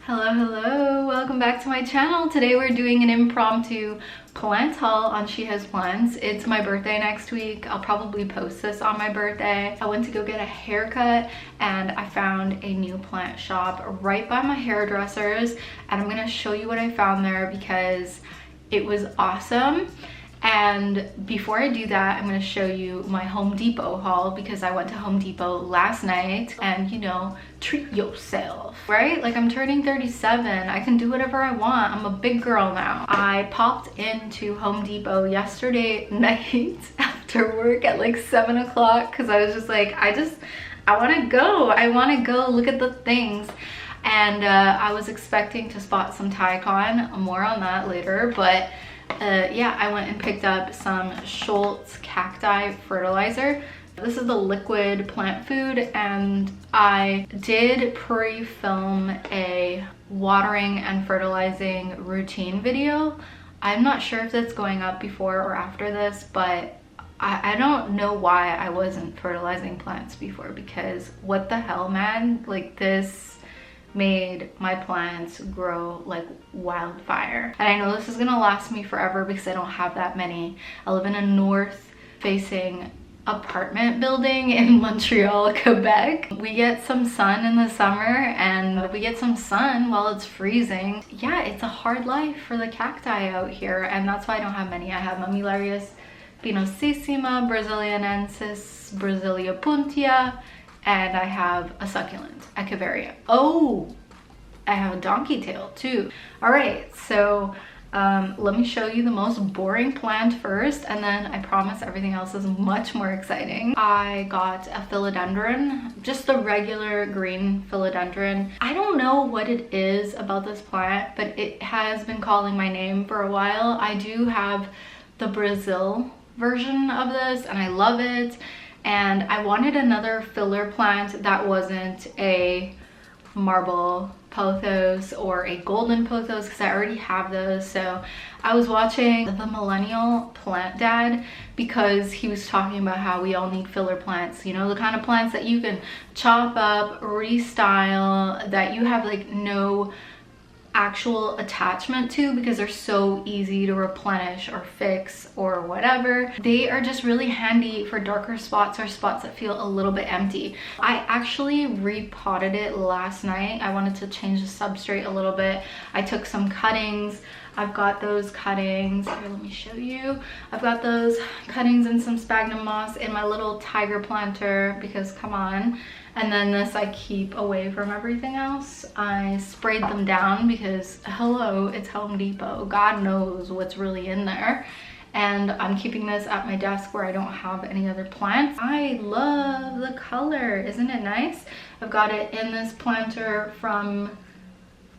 Hello, hello, welcome back to my channel. Today we're doing an impromptu plant haul on Shehasplants. It's my birthday next week. I'll probably post this on my birthday. I went to go get a haircut and I found a new plant shop right by my hairdresser's, and I'm gonna show you what I found there because it was awesome. And before I do that, I'm going to show you my Home Depot haul because I went to Home Depot last night, and you know, treat yourself, right? Like, I'm turning 37. I can do whatever I want. I'm a big girl now. I popped into Home Depot yesterday night after work at like 7 o'clock because I was just like, I want to go. I want to go look at the things. And I was expecting to spot some Tycon. More on that later, but yeah, I went and picked up some Schultz cacti fertilizer. This is the liquid plant food, and I did pre-film a watering and fertilizing routine video. I'm not sure if that's going up before or after this, but I don't know why I wasn't fertilizing plants before, because what the hell, man? Like, this made my plants grow like wildfire. And I know this is gonna last me forever because I don't have that many. I live in a north facing apartment building in Montreal, Quebec. We get some sun in the summer and we get some sun while it's freezing. Yeah, it's a hard life for the cacti out here, and that's why I don't have many. I have Mamilarius pinosissima, Brazilianensis, Brasilia puntia, and I have a succulent, Echeveria. Oh, I have a donkey tail too. All right, so let me show you the most boring plant first, and then I promise everything else is much more exciting. I got a philodendron, just the regular green philodendron. I don't know what it is about this plant, but it has been calling my name for a while. I do have the Brazil version of this and I love it. And I wanted another filler plant that wasn't a marble pothos or a golden pothos because I already have those. So I was watching the Millennial Plant Dad because he was talking about how we all need filler plants, you know, the kind of plants that you can chop up, restyle, that you have like no actual attachment to because they're so easy to replenish or fix or whatever. They are just really handy for darker spots or spots that feel a little bit empty. I actually repotted it last night. I wanted to change the substrate a little bit. I took some cuttings. I've got those cuttings. Here, let me show you. I've got those cuttings and some sphagnum moss in my little tiger planter because come on. And then this I keep away from everything else. I sprayed them down because hello, it's Home Depot. God knows what's really in there. And I'm keeping this at my desk where I don't have any other plants. I love the color, isn't it nice? I've got it in this planter from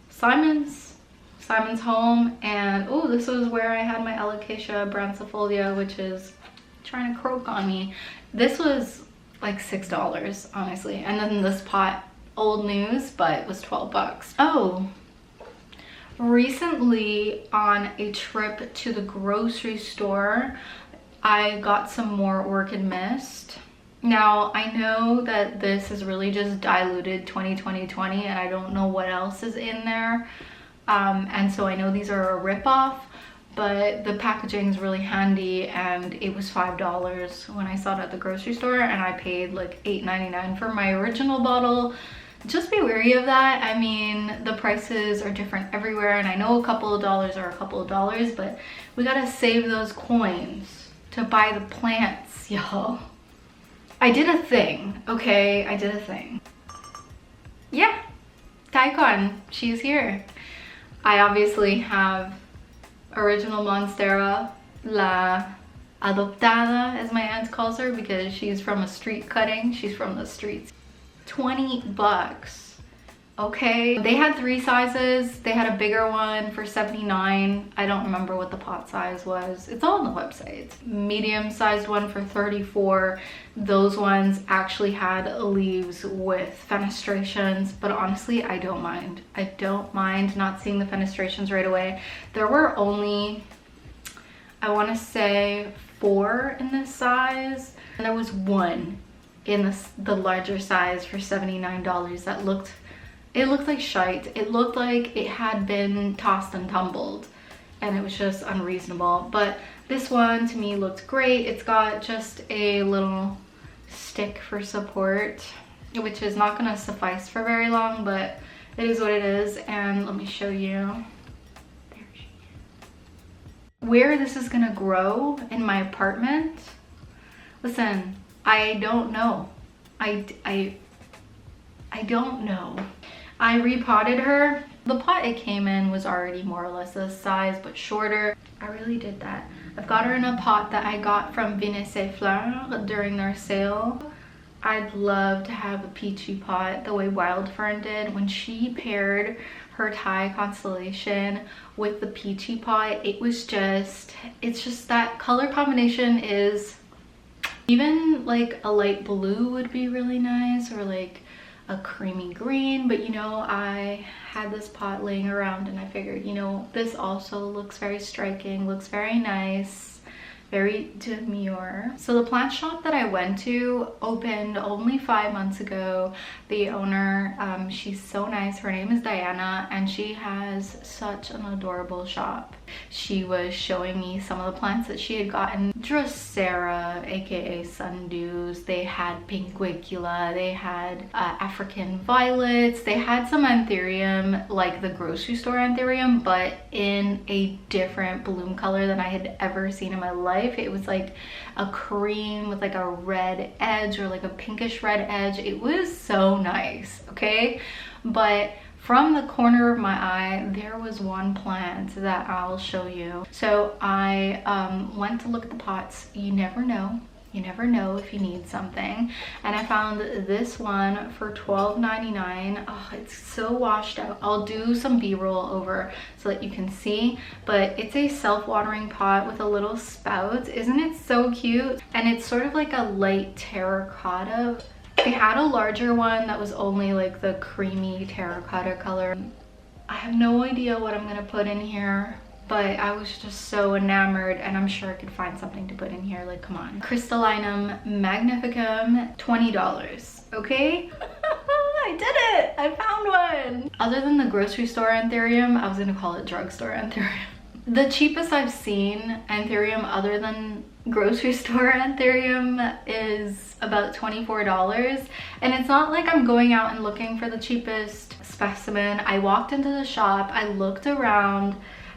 Simon's Home, and oh, this was where I had my Alocasia brancifolia, which is trying to croak on me. This was like $6, honestly. And then this pot, old news, but it was 12 bucks. Oh, recently on a trip to the grocery store, I got some more Orchid mist. Now, I know that this is really just diluted 2020 and I don't know what else is in there. And so I know these are a rip-off, but the packaging is really handy, and it was $5 when I saw it at the grocery store, and I paid like $8.99 for my original bottle. Just be wary of that. I mean, the prices are different everywhere, and I know a couple of dollars are a couple of dollars, but we gotta save those coins to buy the plants, y'all. I did a thing, okay? I did a thing. Yeah, Tycon, she's here. I obviously have original Monstera, La Adoptada, as my aunt calls her, because she's from a street cutting. She's from the streets. 20 bucks. Okay, they had 3 sizes. They had a bigger one for $79. I don't remember what the pot size was. It's all on the website. Medium sized one for $34. Those ones actually had leaves with fenestrations, but honestly, I don't mind. I don't mind not seeing the fenestrations right away. There were only, I want to say 4 in this size, and there was one in the larger size for $79 that looked It looked like shite. It looked like it had been tossed and tumbled, and it was just unreasonable. But this one to me looked great. It's got just a little stick for support, which is not gonna suffice for very long, but it is what it is. And let me show you. There she is. Where this is gonna grow in my apartment, listen, I don't know. I don't know. I repotted her. The pot it came in was already more or less this size, but shorter. I really did that. I've got her in a pot that I got from Fleurs during their sale. I'd love to have a peachy pot the way Wild Fern did. When she paired her Thai constellation with the peachy pot, it's just that color combination is, even like a light blue would be really nice, or like a creamy green. But you know, I had this pot laying around and I figured, you know, this also looks very striking, looks very nice, very demure. So the plant shop that I went to opened only 5 months ago. The owner, she's so nice. Her name is Diana, and she has such an adorable shop. She was showing me some of the plants that she had gotten. Drosera, aka sundews. They had pinguicula. They had African violets. They had some anthurium, like the grocery store anthurium, but in a different bloom color than I had ever seen in my life. It was like a cream with like a red edge, or like a pinkish red edge. It was so nice, okay? But from the corner of my eye, there was one plant that I'll show you. So I went to look at the pots. You never know. You never know if you need something. And I found this one for $12.99. Oh, it's so washed out. I'll do some B-roll over so that you can see. But it's a self-watering pot with a little spout. Isn't it so cute? And it's sort of like a light terracotta. They had a larger one that was only like the creamy terracotta color. I have no idea what I'm gonna put in here, but I was just so enamored, and I'm sure I could find something to put in here. Like, come on. Crystallinum magnificum, $20, okay? I did it, I found one. Other than the grocery store anthurium, I was gonna call it drugstore anthurium. The cheapest I've seen anthurium other than grocery store anthurium is about $24, and it's not like I'm going out and looking for the cheapest specimen. I walked into the shop, I looked around,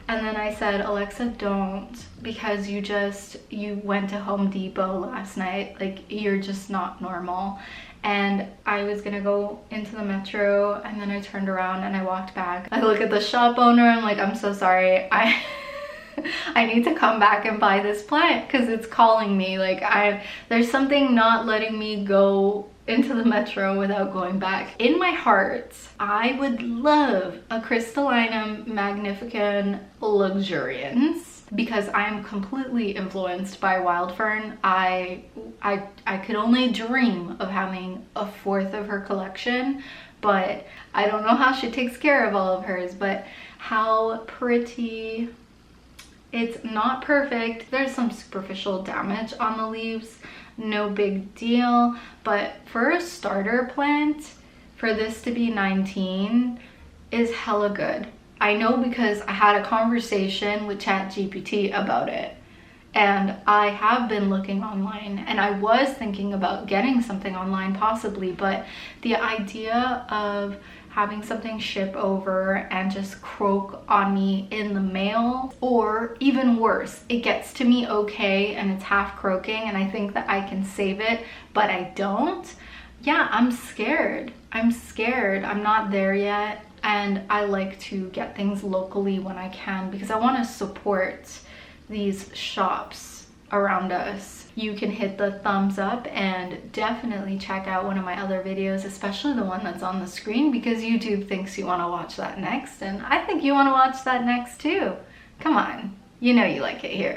and then I said, Alexa, don't, because you went to Home Depot last night. Like, you're just not normal. And I was gonna go into the metro, and then I turned around and I walked back. I look at the shop owner, I'm like, I'm so sorry, I need to come back and buy this plant because it's calling me. Like, there's something not letting me go into the metro without going back. In my heart, I would love a Crystallinum magnificum luxurians, because I am completely influenced by Wild Fern. I could only dream of having a fourth of her collection, but I don't know how she takes care of all of hers. But how pretty. It's not perfect. There's some superficial damage on the leaves, no big deal. But for a starter plant, for this to be 19 is hella good. I know because I had a conversation with ChatGPT about it. And I have been looking online, and I was thinking about getting something online possibly, but the idea of having something ship over and just croak on me in the mail, or even worse, it gets to me okay and it's half croaking and I think that I can save it, but I don't. Yeah, I'm scared. I'm not there yet, and I like to get things locally when I can because I want to support these shops around us. You can hit the thumbs up and definitely check out one of my other videos, especially the one that's on the screen, because YouTube thinks you want to watch that next, and I think you want to watch that next too. Come on, you know you like it here.